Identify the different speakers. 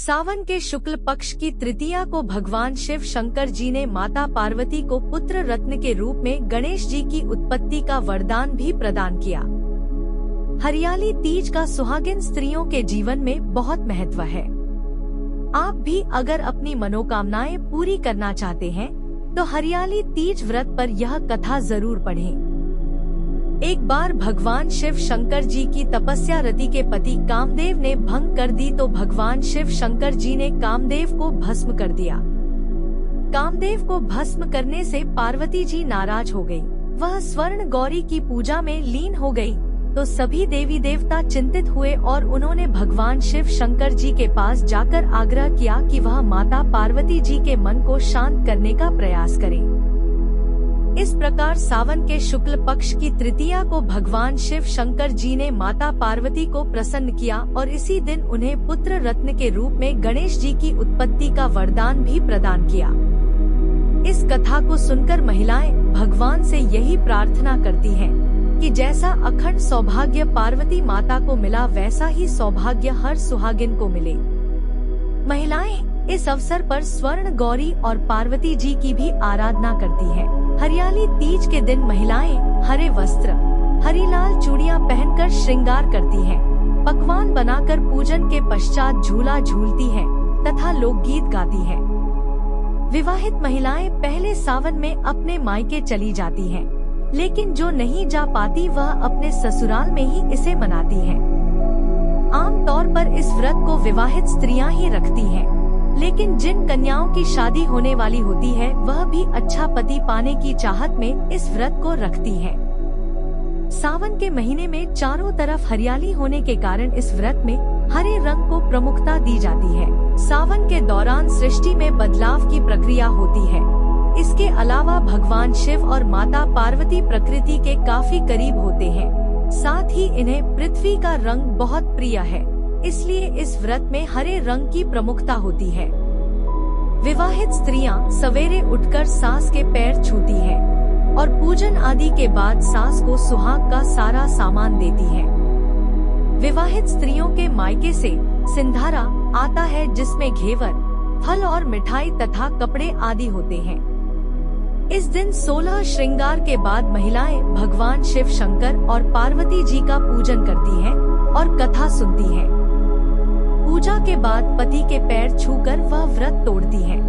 Speaker 1: सावन के शुक्ल पक्ष की तृतीया को भगवान शिव शंकर जी ने माता पार्वती को पुत्र रत्न के रूप में गणेश जी की उत्पत्ति का वरदान भी प्रदान किया। हरियाली तीज का सुहागिन स्त्रियों के जीवन में बहुत महत्व है। आप भी अगर अपनी मनोकामनाएं पूरी करना चाहते हैं तो हरियाली तीज व्रत पर यह कथा जरूर पढ़ें। एक बार भगवान शिव शंकर जी की तपस्या रति के पति कामदेव ने भंग कर दी तो भगवान शिव शंकर जी ने कामदेव को भस्म कर दिया। कामदेव को भस्म करने से पार्वती जी नाराज हो गई। वह स्वर्ण गौरी की पूजा में लीन हो गई तो सभी देवी देवता चिंतित हुए और उन्होंने भगवान शिव शंकर जी के पास जाकर आग्रह किया कि वह माता पार्वती जी के मन को शांत करने का प्रयास करें। इस प्रकार सावन के शुक्ल पक्ष की तृतीया को भगवान शिव शंकर जी ने माता पार्वती को प्रसन्न किया और इसी दिन उन्हें पुत्र रत्न के रूप में गणेश जी की उत्पत्ति का वरदान भी प्रदान किया। इस कथा को सुनकर महिलाएं भगवान से यही प्रार्थना करती हैं कि जैसा अखंड सौभाग्य पार्वती माता को मिला वैसा ही सौभाग्य हर सुहागिन को मिले। महिलाएं इस अवसर पर स्वर्ण गौरी और पार्वती जी की भी आराधना करती हैं। हरियाली तीज के दिन महिलाएं हरे वस्त्र, हरी लाल चूड़ियां पहनकर श्रृंगार करती हैं, पकवान बनाकर पूजन के पश्चात झूला झूलती हैं तथा लोकगीत गाती हैं। विवाहित महिलाएं पहले सावन में अपने मायके चली जाती हैं, लेकिन जो नहीं जा पाती वह अपने ससुराल में ही इसे मनाती हैं। आमतौर पर इस व्रत को विवाहित स्त्रियां ही रखती हैं, लेकिन जिन कन्याओं की शादी होने वाली होती है वह भी अच्छा पति पाने की चाहत में इस व्रत को रखती हैं। सावन के महीने में चारों तरफ हरियाली होने के कारण इस व्रत में हरे रंग को प्रमुखता दी जाती है। सावन के दौरान सृष्टि में बदलाव की प्रक्रिया होती है। इसके अलावा भगवान शिव और माता पार्वती प्रकृति के काफी करीब होते हैं, साथ ही इन्हें पृथ्वी का रंग बहुत प्रिय है, इसलिए इस व्रत में हरे रंग की प्रमुखता होती है। विवाहित स्त्रियां सवेरे उठकर सास के पैर छूती हैं और पूजन आदि के बाद सास को सुहाग का सारा सामान देती हैं। विवाहित स्त्रियों के मायके से सिंधारा आता है जिसमें घेवर, फल और मिठाई तथा कपड़े आदि होते हैं। इस दिन 16 श्रृंगार के बाद महिलाएं भगवान शिव शंकर और पार्वती जी का पूजन करती हैं और कथा सुनती हैं। पूजा के बाद पति के पैर छूकर वह व्रत तोड़ती हैं।